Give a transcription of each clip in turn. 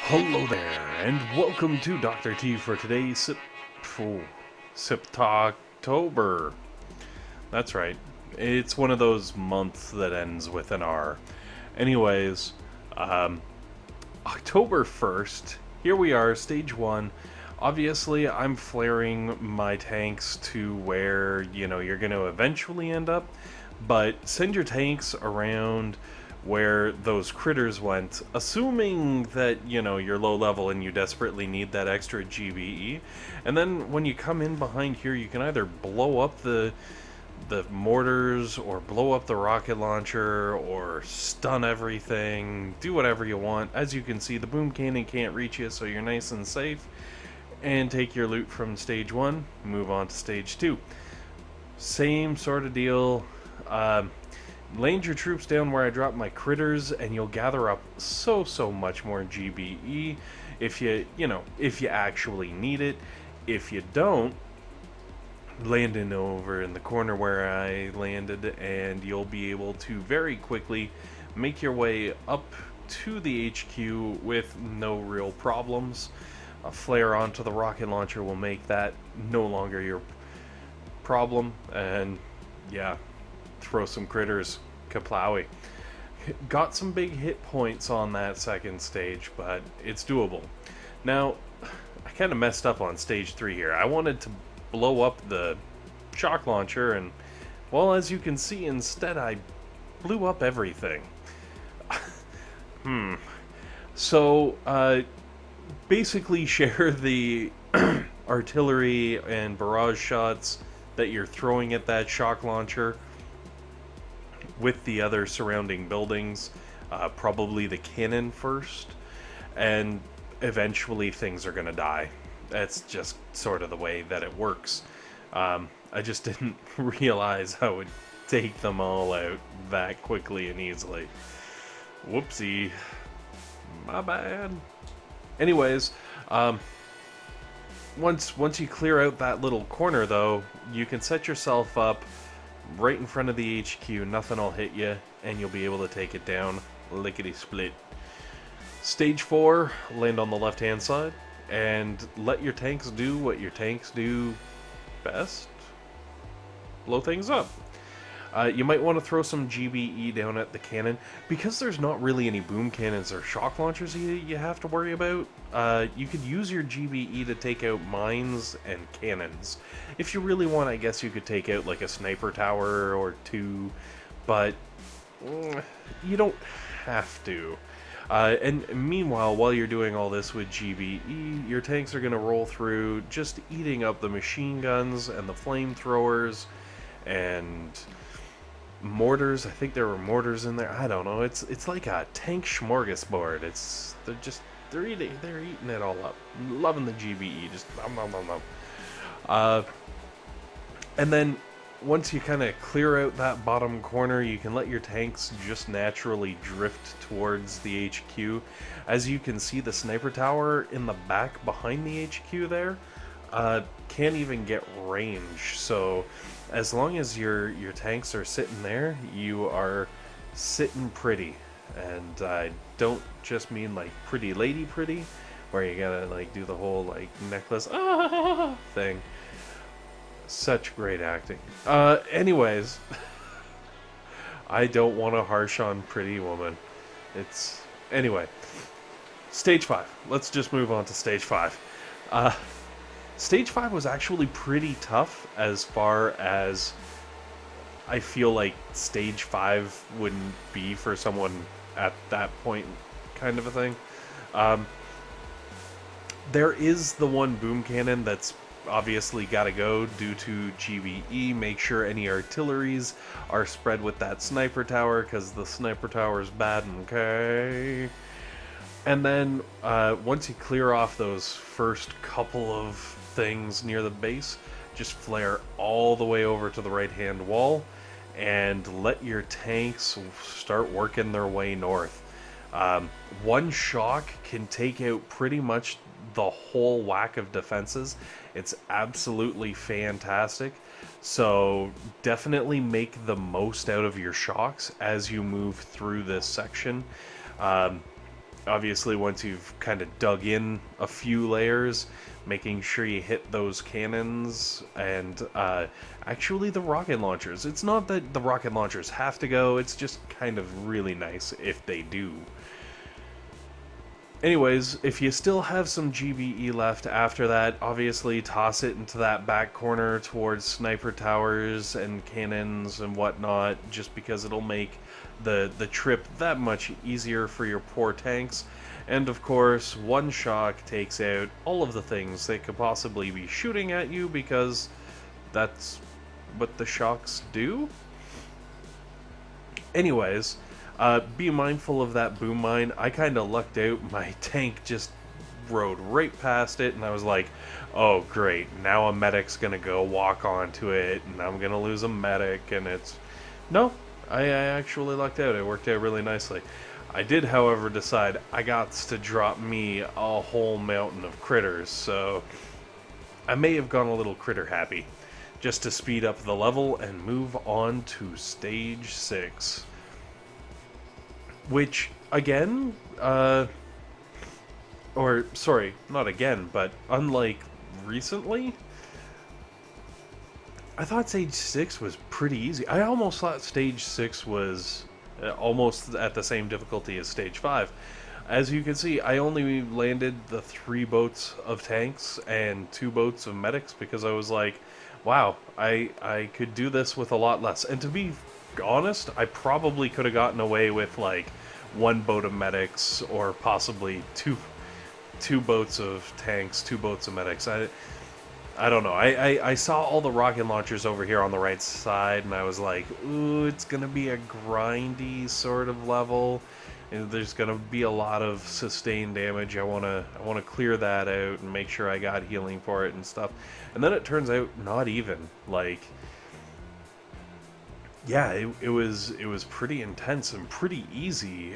Hello there, and welcome to Dr. T for today's Septoctober. That's right. It's one of those months that ends with an R. Anyways, October 1st, here we are, stage 1. Obviously, I'm flaring my tanks to where, you're going to eventually end up, but send your tanks around where those critters went, assuming that, you're low level and you desperately need that extra GBE. And then when you come in behind here, you can either blow up the mortars, or blow up the rocket launcher, or stun everything, do whatever you want. As you can see, the boom cannon can't reach you, so you're nice and safe. And take your loot from stage 1, move on to stage 2. Same sort of deal. Land your troops down where I drop my critters, and you'll gather up so much more GBE if you actually need it. If you don't, land in over in the corner where I landed, and you'll be able to very quickly make your way up to the HQ with no real problems. A flare onto the rocket launcher will make that no longer your problem, and yeah, throw some critters, kaplowy. Got some big hit points on that second stage, but it's doable. Now, I kind of messed up on stage 3 here. I wanted to blow up the shock launcher, and, well, as you can see, instead I blew up everything. So, basically share the artillery and barrage shots that you're throwing at that shock launcher with the other surrounding buildings, probably the cannon first, and eventually things are going to die. That's just sort of the way that it works. I just didn't realize I would take them all out that quickly and easily. Whoopsie. My bad. Anyways, once you clear out that little corner, though, you can set yourself up right in front of the HQ. Nothing will hit you, and you'll be able to take it down lickety-split. Stage 4, land on the left-hand side, and let your tanks do what your tanks do best. Blow things up. You might want to throw some GBE down at the cannon. Because there's not really any boom cannons or shock launchers you have to worry about, you could use your GBE to take out mines and cannons. If you really want, I guess you could take out like a sniper tower or 2, but you don't have to. And meanwhile, while you're doing all this with GBE, your tanks are going to roll through, just eating up the machine guns and the flamethrowers and mortars. I think there were mortars in there. I don't know. It's like a tank smorgasbord. They're eating it all up. Loving the GBE. Just nom, nom, nom. And then once you kind of clear out that bottom corner, you can let your tanks just naturally drift towards the HQ. As you can see, the sniper tower in the back behind the HQ there can't even get range. So as long as your tanks are sitting there, you are sitting pretty. And I don't just mean like pretty lady pretty, where you gotta like do the whole like necklace thing. Such great acting. Anyways, I don't want to harsh on Pretty Woman. Anyway, stage 5. Let's just move on to stage 5. Stage 5 was actually pretty tough, as far as I feel like stage 5 wouldn't be for someone at that point, kind of a thing. There is the one boom cannon that's obviously got to go due to GBE. Make sure any artilleries are spread with that sniper tower, because the sniper tower is bad, okay? And then once you clear off those first couple of things near the base, just flare all the way over to the right hand wall and let your tanks start working their way north. One shock can take out pretty much the whole whack of defenses. It's absolutely fantastic. So definitely make the most out of your shocks as you move through this section. Obviously, once you've kind of dug in a few layers, making sure you hit those cannons and actually the rocket launchers. It's not that the rocket launchers have to go, it's just kind of really nice if they do. Anyways, if you still have some GBE left after that, obviously toss it into that back corner towards sniper towers and cannons and whatnot, just because it'll make the trip that much easier for your poor tanks. And of course, one shock takes out all of the things they could possibly be shooting at you, because that's what the shocks do. Anyways, be mindful of that boom mine. I kind of lucked out. My tank just rode right past it, and I was like, oh great, now a medic's gonna go walk onto it, and I'm gonna lose a medic, and it's... No, I actually lucked out. It worked out really nicely. I did, however, decide I got to drop me a whole mountain of critters, so I may have gone a little critter happy, just to speed up the level and move on to stage 6. Which, again, or, sorry, not again, but unlike recently, I thought stage 6 was pretty easy. I almost thought stage 6 was almost at the same difficulty as stage 5. As you can see, I only landed the 3 boats of tanks and 2 boats of medics, because I was like, wow, I could do this with a lot less. And to be honest, I probably could have gotten away with like 1 boat of medics, or possibly two boats of tanks, 2 boats of medics. I don't know. I saw all the rocket launchers over here on the right side, and I was like, ooh, it's gonna be a grindy sort of level. And there's gonna be a lot of sustained damage. I wanna clear that out and make sure I got healing for it and stuff. And then it turns out not even. Like, yeah, it was pretty intense and pretty easy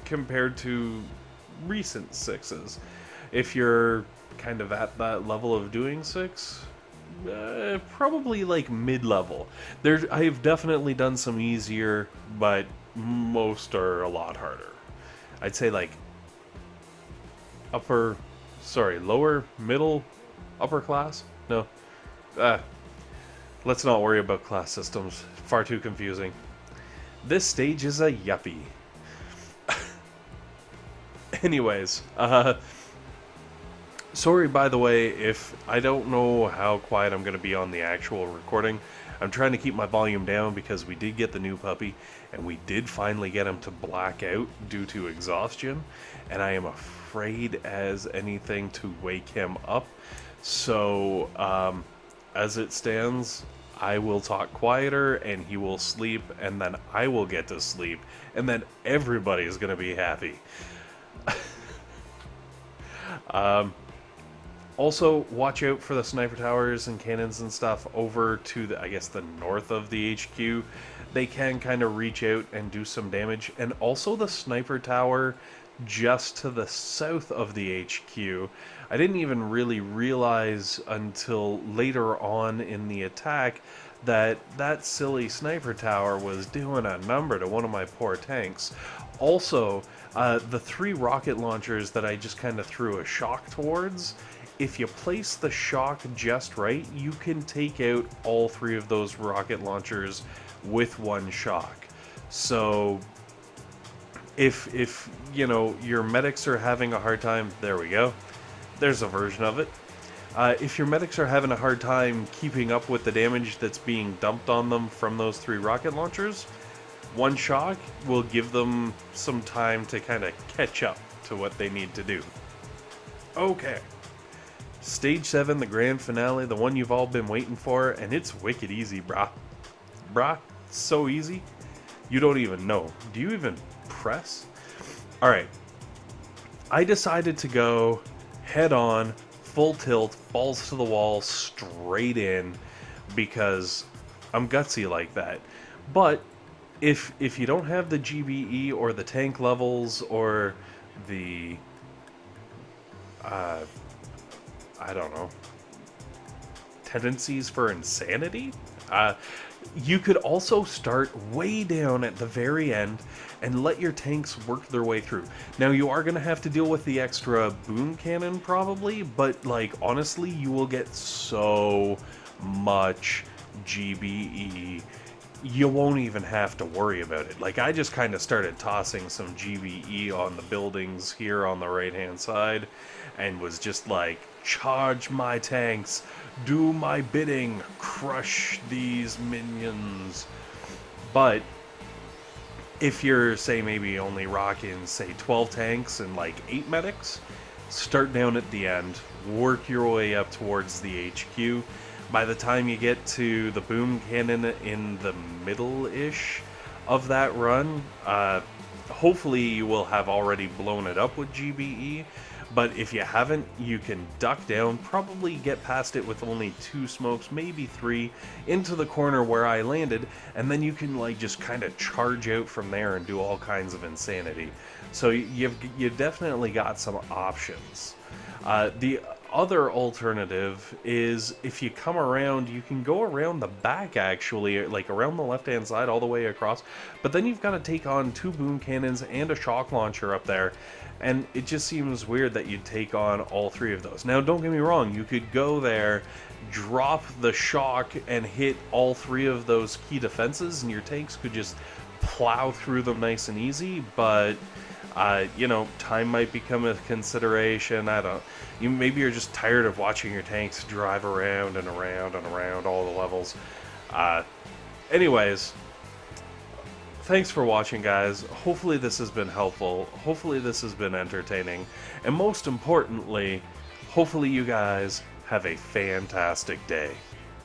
compared to recent 6s. If you're kind of at that level of doing 6, probably like mid-level. I've definitely done some easier, but most are a lot harder. I'd say like lower, middle, upper class? No. Let's not worry about class systems. Far too confusing. This stage is a yuppie. Anyways, sorry, by the way, if I don't know how quiet I'm going to be on the actual recording. I'm trying to keep my volume down because we did get the new puppy, and we did finally get him to black out due to exhaustion, and I am afraid as anything to wake him up. So, as it stands, I will talk quieter, and he will sleep, and then I will get to sleep, and then everybody is going to be happy. Also, watch out for the sniper towers and cannons and stuff over to the, I guess, the north of the HQ. They can kind of reach out and do some damage. And also the sniper tower just to the south of the HQ. I didn't even really realize until later on in the attack that that silly sniper tower was doing a number to one of my poor tanks. Also, the 3 rocket launchers that I just kind of threw a shock towards, if you place the shock just right, you can take out all 3 of those rocket launchers with 1 shock. So if you know, your medics are having a hard time, there we go. There's a version of it. If your medics are having a hard time keeping up with the damage that's being dumped on them from those 3 rocket launchers, 1 shock will give them some time to kind of catch up to what they need to do. Okay. Stage 7, the grand finale, the one you've all been waiting for, and it's wicked easy, brah. Brah, so easy, you don't even know. Do you even press? Alright. I decided to go head on, full tilt, balls to the wall, straight in, because I'm gutsy like that. But if you don't have the GBE or the tank levels or the I don't know, tendencies for insanity, You could also start way down at the very end and let your tanks work their way through. Now, you are going to have to deal with the extra boom cannon probably, but like honestly, you will get so much GBE. You won't even have to worry about it. Like, I just kind of started tossing some GBE on the buildings here on the right hand side and was just like, charge my tanks, do my bidding, crush these minions. But if you're, say, maybe only rocking, say, 12 tanks and like 8 medics, start down at the end, work your way up towards the HQ. By the time you get to the boom cannon in the middle-ish of that run, hopefully you will have already blown it up with GBE. But if you haven't, you can duck down, probably get past it with only 2 smokes, maybe 3, into the corner where I landed, and then you can like just kind of charge out from there and do all kinds of insanity. So you've definitely got some options. The other alternative is if you come around, you can go around the back actually, like around the left hand side all the way across, but then you've got to take on 2 boom cannons and a shock launcher up there, and it just seems weird that you'd take on all 3 of those. Now don't get me wrong, you could go there, drop the shock and hit all 3 of those key defenses and your tanks could just plow through them nice and easy, but you know, time might become a consideration. Maybe you're just tired of watching your tanks drive around and around and around all the levels. Anyways, thanks for watching, guys. Hopefully this has been helpful. Hopefully this has been entertaining. And most importantly, hopefully you guys have a fantastic day.